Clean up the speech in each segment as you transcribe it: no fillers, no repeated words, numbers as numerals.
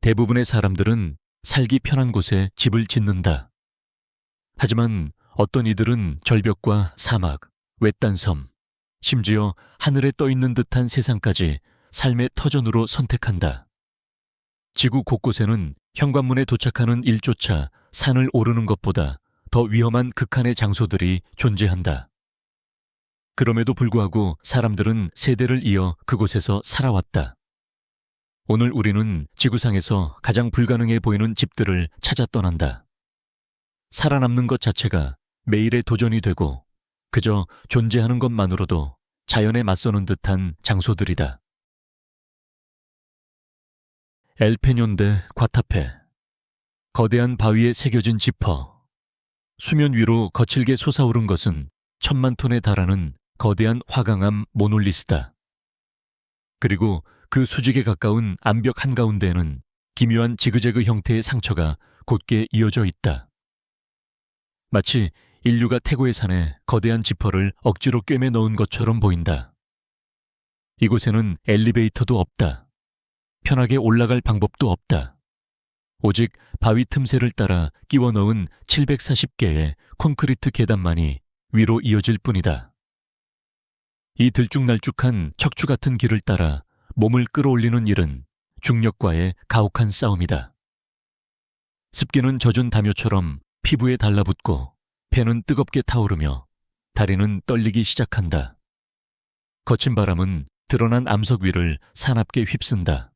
대부분의 사람들은 살기 편한 곳에 집을 짓는다. 하지만 어떤 이들은 절벽과 사막, 외딴 섬, 심지어 하늘에 떠 있는 듯한 세상까지 삶의 터전으로 선택한다. 지구 곳곳에는 현관문에 도착하는 일조차 산을 오르는 것보다 더 위험한 극한의 장소들이 존재한다. 그럼에도 불구하고 사람들은 세대를 이어 그곳에서 살아왔다. 오늘 우리는 지구상에서 가장 불가능해 보이는 집들을 찾아 떠난다. 살아남는 것 자체가 매일의 도전이 되고 그저 존재하는 것만으로도 자연에 맞서는 듯한 장소들이다. 엘페뇽데 과타페. 거대한 바위에 새겨진 지퍼. 수면 위로 거칠게 솟아오른 것은 1000만 톤에 달하는 거대한 화강암 모놀리스다. 그리고 그 수직에 가까운 암벽 한가운데에는 기묘한 지그재그 형태의 상처가 곧게 이어져 있다. 마치 인류가 태고의 산에 거대한 지퍼를 억지로 꿰매 넣은 것처럼 보인다. 이곳에는 엘리베이터도 없다. 편하게 올라갈 방법도 없다. 오직 바위 틈새를 따라 끼워 넣은 740개의 콘크리트 계단만이 위로 이어질 뿐이다. 이 들쭉날쭉한 척추 같은 길을 따라 몸을 끌어올리는 일은 중력과의 가혹한 싸움이다. 습기는 젖은 담요처럼 피부에 달라붙고 배는 뜨겁게 타오르며 다리는 떨리기 시작한다. 거친 바람은 드러난 암석 위를 사납게 휩쓴다.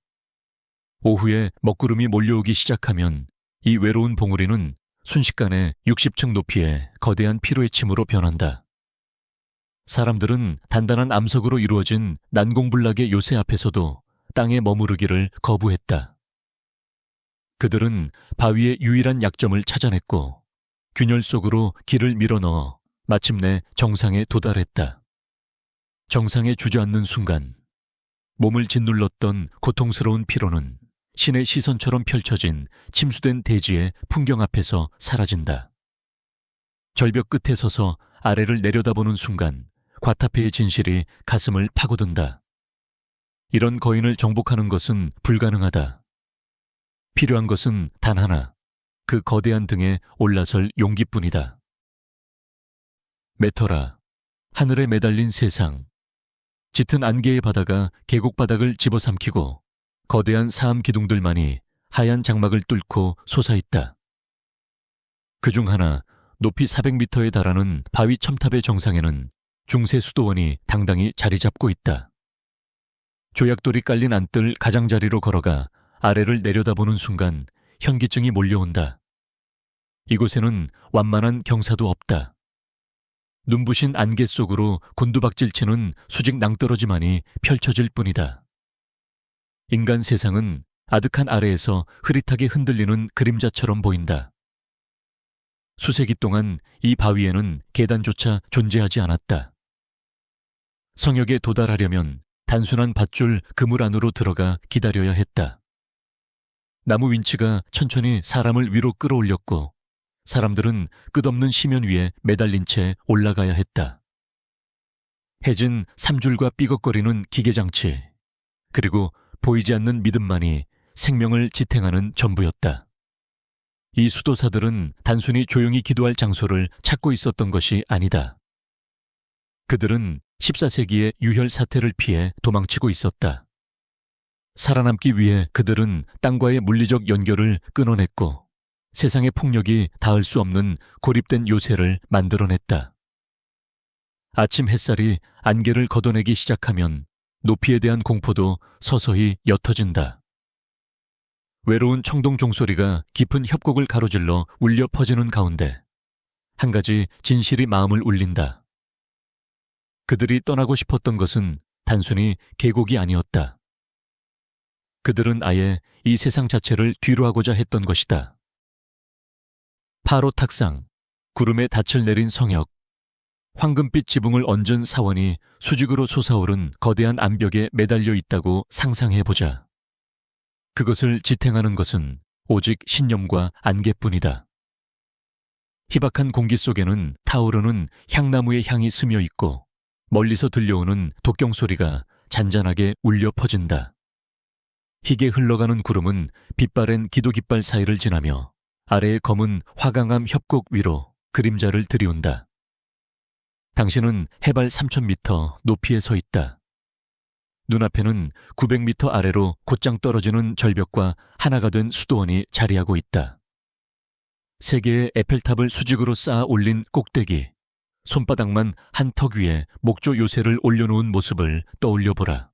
오후에 먹구름이 몰려오기 시작하면 이 외로운 봉우리는 순식간에 60층 높이의 거대한 피로의 침으로 변한다. 사람들은 단단한 암석으로 이루어진 난공불락의 요새 앞에서도 땅에 머무르기를 거부했다. 그들은 바위의 유일한 약점을 찾아냈고 균열 속으로 길을 밀어넣어 마침내 정상에 도달했다. 정상에 주저앉는 순간 몸을 짓눌렀던 고통스러운 피로는 신의 시선처럼 펼쳐진 침수된 대지의 풍경 앞에서 사라진다. 절벽 끝에 서서 아래를 내려다보는 순간 과타페의 진실이 가슴을 파고든다. 이런 거인을 정복하는 것은 불가능하다. 필요한 것은 단 하나, 그 거대한 등에 올라설 용기뿐이다. 메터라, 하늘에 매달린 세상. 짙은 안개의 바다가 계곡 바닥을 집어삼키고 거대한 사암 기둥들만이 하얀 장막을 뚫고 솟아있다. 그중 하나 높이 400m에 달하는 바위 첨탑의 정상에는 중세 수도원이 당당히 자리 잡고 있다. 조약돌이 깔린 안뜰 가장자리로 걸어가 아래를 내려다보는 순간 현기증이 몰려온다. 이곳에는 완만한 경사도 없다. 눈부신 안개 속으로 곤두박질치는 수직 낭떠러지만이 펼쳐질 뿐이다. 인간 세상은 아득한 아래에서 흐릿하게 흔들리는 그림자처럼 보인다. 수세기 동안 이 바위에는 계단조차 존재하지 않았다. 성역에 도달하려면 단순한 밧줄 그물 안으로 들어가 기다려야 했다. 나무 윈치가 천천히 사람을 위로 끌어올렸고 사람들은 끝없는 심연 위에 매달린 채 올라가야 했다. 해진 삼줄과 삐걱거리는 기계장치, 그리고 보이지 않는 믿음만이 생명을 지탱하는 전부였다. 이 수도사들은 단순히 조용히 기도할 장소를 찾고 있었던 것이 아니다. 그들은 14세기의 유혈 사태를 피해 도망치고 있었다. 살아남기 위해 그들은 땅과의 물리적 연결을 끊어냈고 세상의 폭력이 닿을 수 없는 고립된 요새를 만들어냈다. 아침 햇살이 안개를 걷어내기 시작하면 높이에 대한 공포도 서서히 옅어진다. 외로운 청동 종소리가 깊은 협곡을 가로질러 울려 퍼지는 가운데 한 가지 진실이 마음을 울린다. 그들이 떠나고 싶었던 것은 단순히 계곡이 아니었다. 그들은 아예 이 세상 자체를 뒤로하고자 했던 것이다. 파로 탁상, 구름에 닻을 내린 성역, 황금빛 지붕을 얹은 사원이 수직으로 솟아오른 거대한 암벽에 매달려 있다고 상상해보자. 그것을 지탱하는 것은 오직 신념과 안개뿐이다. 희박한 공기 속에는 타오르는 향나무의 향이 스며 있고 멀리서 들려오는 독경 소리가 잔잔하게 울려 퍼진다. 희게 흘러가는 구름은 빛바랜 기도깃발 사이를 지나며 아래의 검은 화강암 협곡 위로 그림자를 들이운다. 당신은 해발 3,000m 높이에 서 있다. 눈앞에는 900m 아래로 곧장 떨어지는 절벽과 하나가 된 수도원이 자리하고 있다. 세 개의 에펠탑을 수직으로 쌓아 올린 꼭대기, 손바닥만 한 턱 위에 목조 요새를 올려놓은 모습을 떠올려 보라.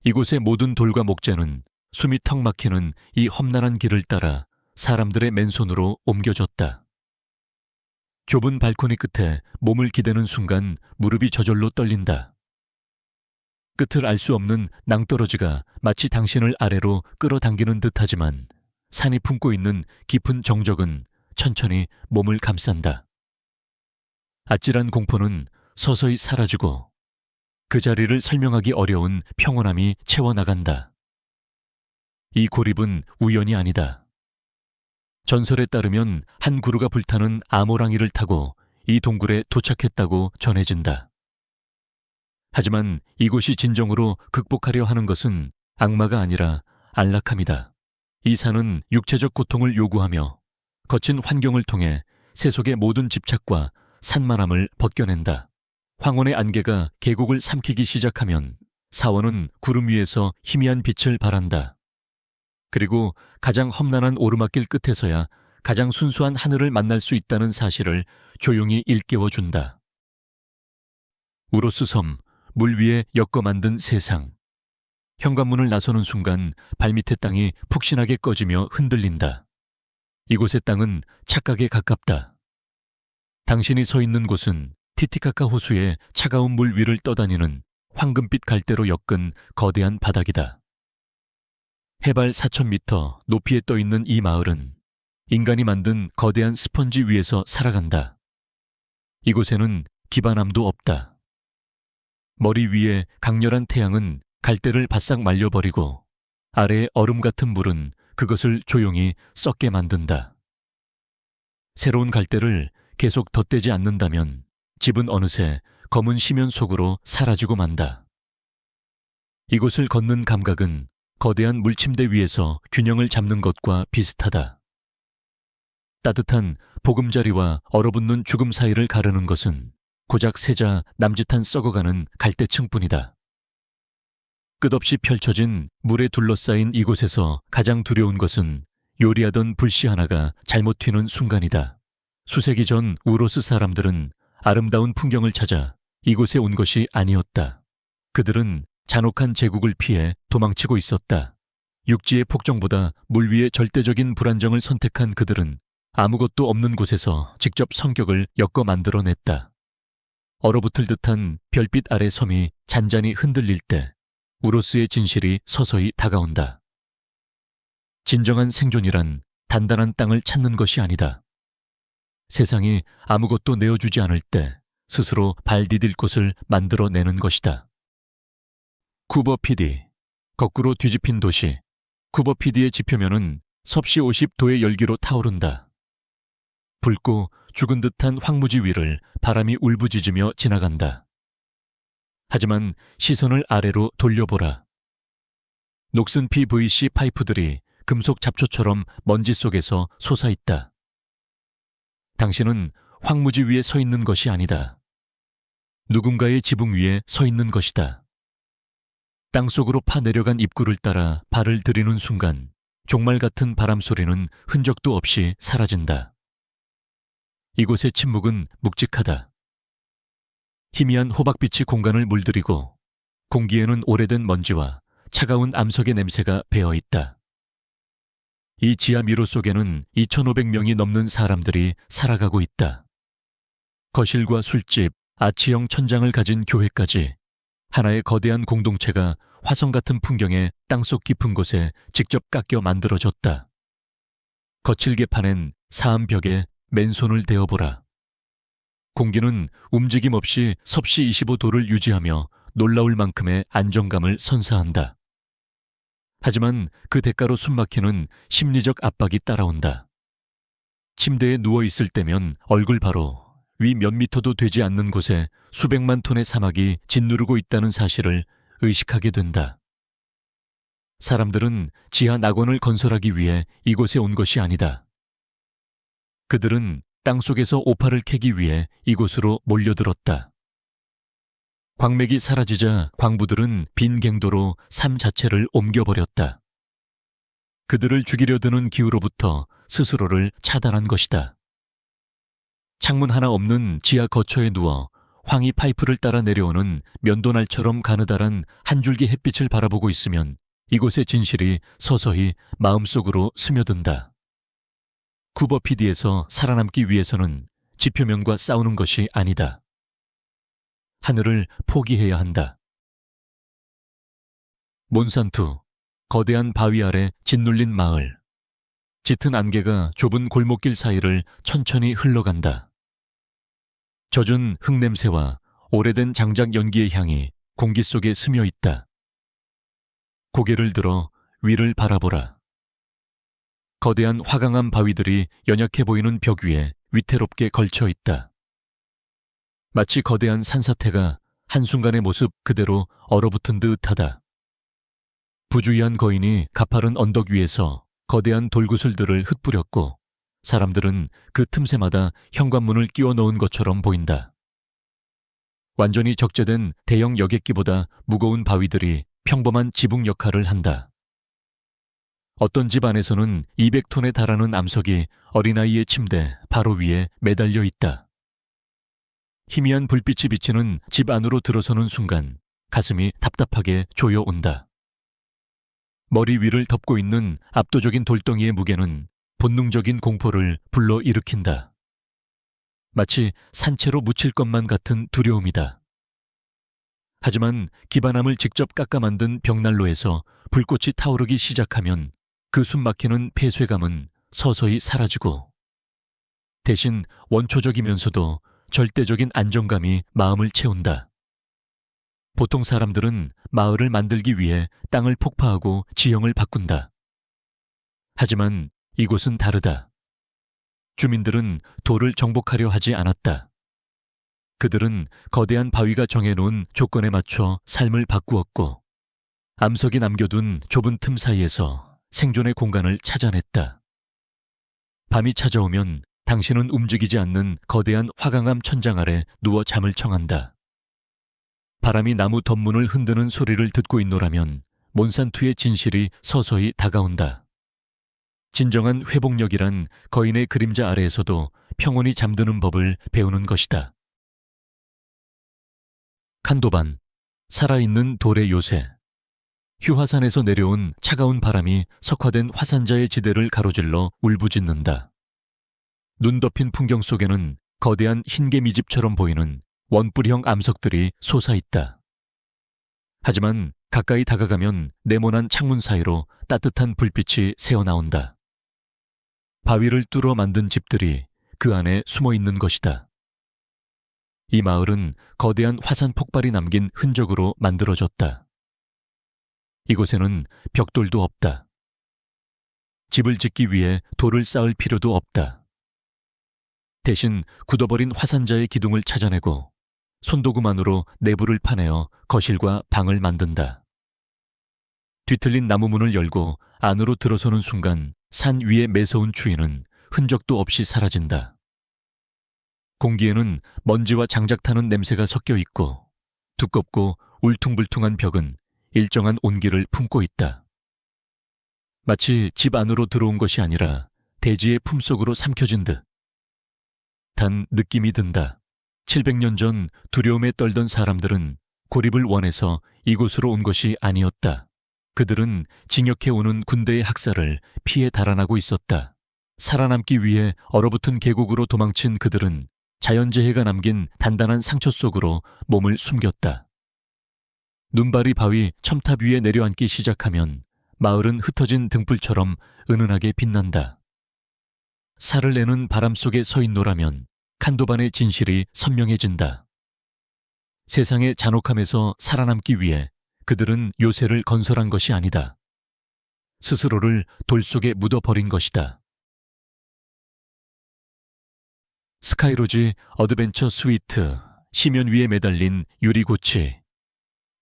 이곳의 모든 돌과 목재는 숨이 턱 막히는 이 험난한 길을 따라 사람들의 맨손으로 옮겨졌다. 좁은 발코니 끝에 몸을 기대는 순간 무릎이 저절로 떨린다. 끝을 알 수 없는 낭떠러지가 마치 당신을 아래로 끌어당기는 듯하지만 산이 품고 있는 깊은 정적은 천천히 몸을 감싼다. 아찔한 공포는 서서히 사라지고 그 자리를 설명하기 어려운 평온함이 채워나간다. 이 고립은 우연이 아니다. 전설에 따르면 한 그루가 불타는 아모랑이를 타고 이 동굴에 도착했다고 전해진다. 하지만 이곳이 진정으로 극복하려 하는 것은 악마가 아니라 안락함이다. 이 산은 육체적 고통을 요구하며 거친 환경을 통해 세속의 모든 집착과 산만함을 벗겨낸다. 황혼의 안개가 계곡을 삼키기 시작하면 사원은 구름 위에서 희미한 빛을 발한다. 그리고 가장 험난한 오르막길 끝에서야 가장 순수한 하늘을 만날 수 있다는 사실을 조용히 일깨워준다. 우로스 섬, 물 위에 엮어 만든 세상. 현관문을 나서는 순간 발밑의 땅이 푹신하게 꺼지며 흔들린다. 이곳의 땅은 착각에 가깝다. 당신이 서 있는 곳은 티티카카 호수의 차가운 물 위를 떠다니는 황금빛 갈대로 엮은 거대한 바닥이다. 해발 4,000m 높이에 떠 있는 이 마을은 인간이 만든 거대한 스펀지 위에서 살아간다. 이곳에는 기반함도 없다. 머리 위에 강렬한 태양은 갈대를 바싹 말려버리고 아래의 얼음 같은 물은 그것을 조용히 썩게 만든다. 새로운 갈대를 계속 덧대지 않는다면 집은 어느새 검은 심연 속으로 사라지고 만다. 이곳을 걷는 감각은 거대한 물침대 위에서 균형을 잡는 것과 비슷하다. 따뜻한 보금자리와 얼어붙는 죽음 사이를 가르는 것은 고작 세자 남짓한 썩어가는 갈대층뿐이다. 끝없이 펼쳐진 물에 둘러싸인 이곳에서 가장 두려운 것은 요리하던 불씨 하나가 잘못 튀는 순간이다. 수세기 전 우로스 사람들은 아름다운 풍경을 찾아 이곳에 온 것이 아니었다. 그들은 잔혹한 제국을 피해 도망치고 있었다. 육지의 폭정보다 물 위의 절대적인 불안정을 선택한 그들은 아무것도 없는 곳에서 직접 성격을 엮어 만들어냈다. 얼어붙을 듯한 별빛 아래 섬이 잔잔히 흔들릴 때 우로스의 진실이 서서히 다가온다. 진정한 생존이란 단단한 땅을 찾는 것이 아니다. 세상이 아무것도 내어주지 않을 때 스스로 발 디딜 곳을 만들어내는 것이다. 쿠버 PD, 거꾸로 뒤집힌 도시. 쿠버 PD의 지표면은 섭씨 50도의 열기로 타오른다. 붉고 죽은 듯한 황무지 위를 바람이 울부짖으며 지나간다. 하지만 시선을 아래로 돌려보라. 녹슨 PVC 파이프들이 금속 잡초처럼 먼지 속에서 솟아있다. 당신은 황무지 위에 서 있는 것이 아니다. 누군가의 지붕 위에 서 있는 것이다. 땅속으로 파내려간 입구를 따라 발을 들이는 순간 종말 같은 바람 소리는 흔적도 없이 사라진다. 이곳의 침묵은 묵직하다. 희미한 호박빛이 공간을 물들이고 공기에는 오래된 먼지와 차가운 암석의 냄새가 배어있다. 이 지하 미로 속에는 2,500명이 넘는 사람들이 살아가고 있다. 거실과 술집, 아치형 천장을 가진 교회까지 하나의 거대한 공동체가 화성 같은 풍경의 땅속 깊은 곳에 직접 깎여 만들어졌다. 거칠게 파낸 사암벽에 맨손을 대어보라. 공기는 움직임 없이 섭씨 25도를 유지하며 놀라울 만큼의 안정감을 선사한다. 하지만 그 대가로 숨막히는 심리적 압박이 따라온다. 침대에 누워있을 때면 얼굴 바로 위 몇 미터도 되지 않는 곳에 수백만 톤의 사막이 짓누르고 있다는 사실을 의식하게 된다. 사람들은 지하 낙원을 건설하기 위해 이곳에 온 것이 아니다. 그들은 땅속에서 오팔을 캐기 위해 이곳으로 몰려들었다. 광맥이 사라지자 광부들은 빈 갱도로 삶 자체를 옮겨버렸다. 그들을 죽이려 드는 기후로부터 스스로를 차단한 것이다. 창문 하나 없는 지하 거처에 누워 황희 파이프를 따라 내려오는 면도날처럼 가느다란 한 줄기 햇빛을 바라보고 있으면 이곳의 진실이 서서히 마음속으로 스며든다. 쿠버 PD에서 살아남기 위해서는 지표면과 싸우는 것이 아니다. 하늘을 포기해야 한다. 몬산투, 거대한 바위 아래 짓눌린 마을. 짙은 안개가 좁은 골목길 사이를 천천히 흘러간다. 젖은 흙냄새와 오래된 장작 연기의 향이 공기 속에 스며 있다. 고개를 들어 위를 바라보라. 거대한 화강암 바위들이 연약해 보이는 벽 위에 위태롭게 걸쳐 있다. 마치 거대한 산사태가 한순간의 모습 그대로 얼어붙은 듯하다. 부주의한 거인이 가파른 언덕 위에서 거대한 돌구슬들을 흩뿌렸고 사람들은 그 틈새마다 현관문을 끼워 넣은 것처럼 보인다. 완전히 적재된 대형 여객기보다 무거운 바위들이 평범한 지붕 역할을 한다. 어떤 집 안에서는 200톤에 달하는 암석이 어린아이의 침대 바로 위에 매달려 있다. 희미한 불빛이 비치는 집 안으로 들어서는 순간 가슴이 답답하게 조여온다. 머리 위를 덮고 있는 압도적인 돌덩이의 무게는 본능적인 공포를 불러일으킨다. 마치 산채로 묻힐 것만 같은 두려움이다. 하지만 기반함을 직접 깎아 만든 벽난로에서 불꽃이 타오르기 시작하면 그 숨막히는 폐쇄감은 서서히 사라지고 대신 원초적이면서도 절대적인 안정감이 마음을 채운다. 보통 사람들은 마을을 만들기 위해 땅을 폭파하고 지형을 바꾼다. 하지만 이곳은 다르다. 주민들은 돌을 정복하려 하지 않았다. 그들은 거대한 바위가 정해놓은 조건에 맞춰 삶을 바꾸었고 암석이 남겨둔 좁은 틈 사이에서 생존의 공간을 찾아냈다. 밤이 찾아오면 당신은 움직이지 않는 거대한 화강암 천장 아래 누워 잠을 청한다. 바람이 나무 덧문을 흔드는 소리를 듣고 있노라면 몬산투의 진실이 서서히 다가온다. 진정한 회복력이란 거인의 그림자 아래에서도 평온히 잠드는 법을 배우는 것이다. 칸도반, 살아있는 돌의 요새. 휴화산에서 내려온 차가운 바람이 석화된 화산자의 지대를 가로질러 울부짖는다. 눈 덮인 풍경 속에는 거대한 흰개미집처럼 보이는 원뿔형 암석들이 솟아있다. 하지만 가까이 다가가면 네모난 창문 사이로 따뜻한 불빛이 새어나온다. 바위를 뚫어 만든 집들이 그 안에 숨어 있는 것이다. 이 마을은 거대한 화산 폭발이 남긴 흔적으로 만들어졌다. 이곳에는 벽돌도 없다. 집을 짓기 위해 돌을 쌓을 필요도 없다. 대신 굳어버린 화산자의 기둥을 찾아내고 손도구만으로 내부를 파내어 거실과 방을 만든다. 뒤틀린 나무 문을 열고 안으로 들어서는 순간 산 위의 매서운 추위는 흔적도 없이 사라진다. 공기에는 먼지와 장작 타는 냄새가 섞여 있고 두껍고 울퉁불퉁한 벽은 일정한 온기를 품고 있다. 마치 집 안으로 들어온 것이 아니라 대지의 품속으로 삼켜진 듯. 단 느낌이 든다. 700년 전 두려움에 떨던 사람들은 고립을 원해서 이곳으로 온 것이 아니었다. 그들은 징역해오는 군대의 학살을 피해 달아나고 있었다. 살아남기 위해 얼어붙은 계곡으로 도망친 그들은 자연재해가 남긴 단단한 상처 속으로 몸을 숨겼다. 눈발이 바위 첨탑 위에 내려앉기 시작하면 마을은 흩어진 등불처럼 은은하게 빛난다. 살을 내는 바람 속에 서 있노라면 칸도반의 진실이 선명해진다. 세상의 잔혹함에서 살아남기 위해 그들은 요새를 건설한 것이 아니다. 스스로를 돌 속에 묻어버린 것이다. 스카이로지 어드벤처 스위트, 심연 위에 매달린 유리고치.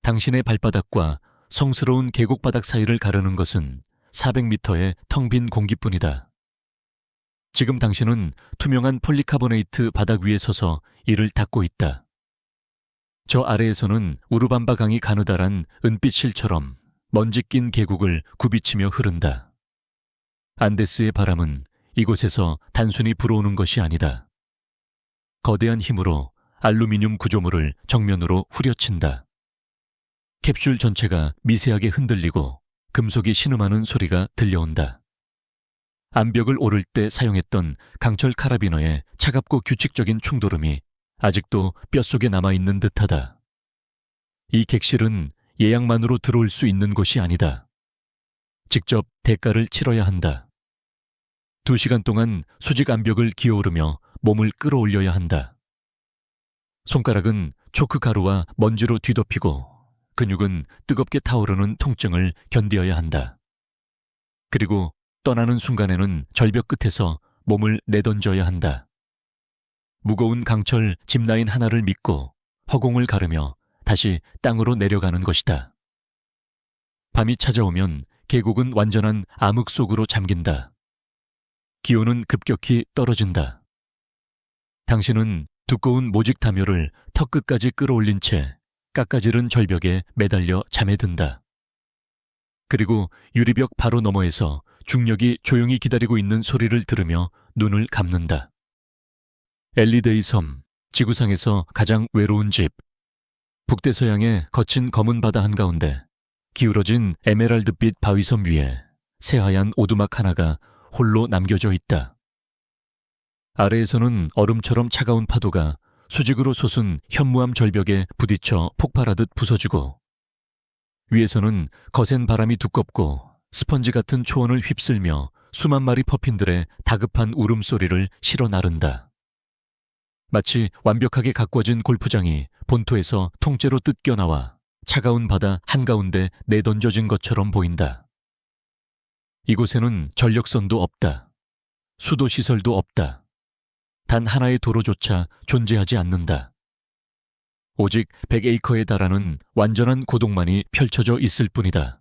당신의 발바닥과 성스러운 계곡 바닥 사이를 가르는 것은 400m의 텅 빈 공기뿐이다. 지금 당신은 투명한 폴리카보네이트 바닥 위에 서서 이를 닦고 있다. 저 아래에서는 우르밤바 강이 가느다란 은빛 실처럼 먼지 낀 계곡을 굽이치며 흐른다. 안데스의 바람은 이곳에서 단순히 불어오는 것이 아니다. 거대한 힘으로 알루미늄 구조물을 정면으로 후려친다. 캡슐 전체가 미세하게 흔들리고 금속이 신음하는 소리가 들려온다. 암벽을 오를 때 사용했던 강철 카라비너의 차갑고 규칙적인 충돌음이 아직도 뼛속에 남아있는 듯하다. 이 객실은 예약만으로 들어올 수 있는 곳이 아니다. 직접 대가를 치러야 한다. 2시간 동안 수직 암벽을 기어오르며 몸을 끌어올려야 한다. 손가락은 초크 가루와 먼지로 뒤덮이고 근육은 뜨겁게 타오르는 통증을 견디어야 한다. 그리고 떠나는 순간에는 절벽 끝에서 몸을 내던져야 한다. 무거운 강철 짚라인 하나를 믿고 허공을 가르며 다시 땅으로 내려가는 것이다. 밤이 찾아오면 계곡은 완전한 암흑 속으로 잠긴다. 기온은 급격히 떨어진다. 당신은 두꺼운 모직 담요를 턱 끝까지 끌어올린 채 깎아지른 절벽에 매달려 잠에 든다. 그리고 유리벽 바로 너머에서 중력이 조용히 기다리고 있는 소리를 들으며 눈을 감는다. 엘리데이 섬, 지구상에서 가장 외로운 집. 북대서양의 거친 검은 바다 한가운데 기울어진 에메랄드빛 바위섬 위에 새하얀 오두막 하나가 홀로 남겨져 있다. 아래에서는 얼음처럼 차가운 파도가 수직으로 솟은 현무암 절벽에 부딪혀 폭발하듯 부서지고, 위에서는 거센 바람이 두껍고 스펀지 같은 초원을 휩쓸며 수만 마리 퍼핀들의 다급한 울음소리를 실어 나른다. 마치 완벽하게 가꾸어진 골프장이 본토에서 통째로 뜯겨나와 차가운 바다 한가운데 내던져진 것처럼 보인다. 이곳에는 전력선도 없다. 수도시설도 없다. 단 하나의 도로조차 존재하지 않는다. 오직 100에이커에 달하는 완전한 고동만이 펼쳐져 있을 뿐이다.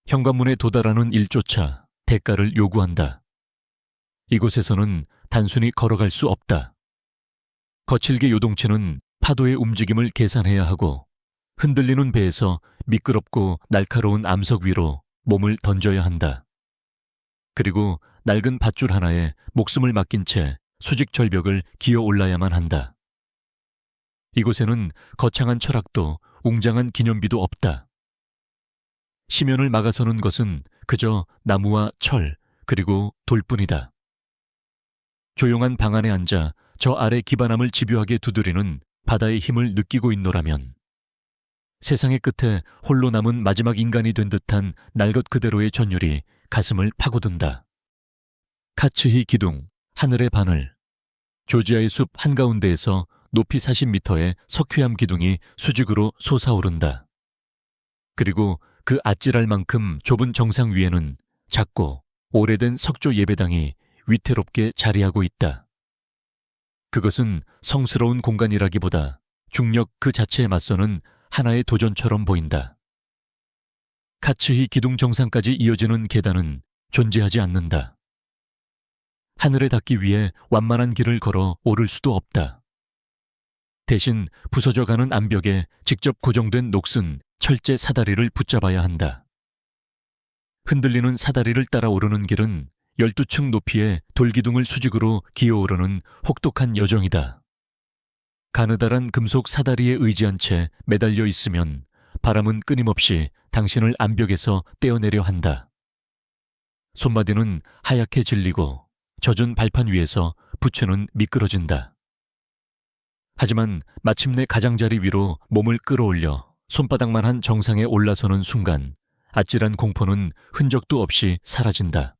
현관문에 도달하는 일조차 대가를 요구한다. 이곳에서는 단순히 걸어갈 수 없다. 거칠게 요동치는 파도의 움직임을 계산해야 하고 흔들리는 배에서 미끄럽고 날카로운 암석 위로 몸을 던져야 한다. 그리고 낡은 밧줄 하나에 목숨을 맡긴 채 수직 절벽을 기어 올라야만 한다. 이곳에는 거창한 철학도 웅장한 기념비도 없다. 심연을 막아서는 것은 그저 나무와 철, 그리고 돌뿐이다. 조용한 방 안에 앉아 저 아래 기반함을 집요하게 두드리는 바다의 힘을 느끼고 있노라면 세상의 끝에 홀로 남은 마지막 인간이 된 듯한 날 것 그대로의 전율이 가슴을 파고든다. 카츠히 기둥, 하늘의 바늘. 조지아의 숲 한가운데에서 높이 40m의 석회암 기둥이 수직으로 솟아오른다. 그리고 그 아찔할 만큼 좁은 정상 위에는 작고 오래된 석조 예배당이 위태롭게 자리하고 있다. 그것은 성스러운 공간이라기보다 중력 그 자체에 맞서는 하나의 도전처럼 보인다. 카츠히 기둥 정상까지 이어지는 계단은 존재하지 않는다. 하늘에 닿기 위해 완만한 길을 걸어 오를 수도 없다. 대신 부서져가는 암벽에 직접 고정된 녹슨 철제 사다리를 붙잡아야 한다. 흔들리는 사다리를 따라 오르는 길은 12층 높이의 돌기둥을 수직으로 기어오르는 혹독한 여정이다. 가느다란 금속 사다리에 의지한 채 매달려 있으면 바람은 끊임없이 당신을 암벽에서 떼어내려 한다. 손마디는 하얗게 질리고 젖은 발판 위에서 부츠는 미끄러진다. 하지만 마침내 가장자리 위로 몸을 끌어올려 손바닥만한 정상에 올라서는 순간 아찔한 공포는 흔적도 없이 사라진다.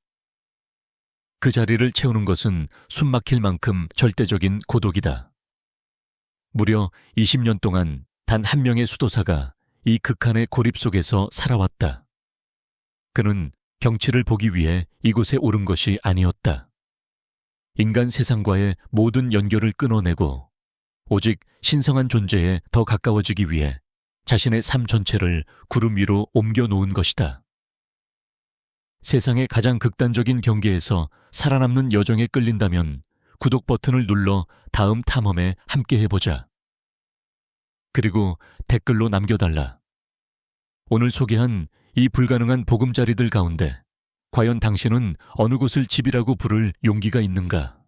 그 자리를 채우는 것은 숨막힐 만큼 절대적인 고독이다. 무려 20년 동안 단 한 명의 수도사가 이 극한의 고립 속에서 살아왔다. 그는 경치를 보기 위해 이곳에 오른 것이 아니었다. 인간 세상과의 모든 연결을 끊어내고 오직 신성한 존재에 더 가까워지기 위해 자신의 삶 전체를 구름 위로 옮겨 놓은 것이다. 세상의 가장 극단적인 경계에서 살아남는 여정에 끌린다면 구독 버튼을 눌러 다음 탐험에 함께 해보자. 그리고 댓글로 남겨달라. 오늘 소개한 이 불가능한 보금자리들 가운데 과연 당신은 어느 곳을 집이라고 부를 용기가 있는가?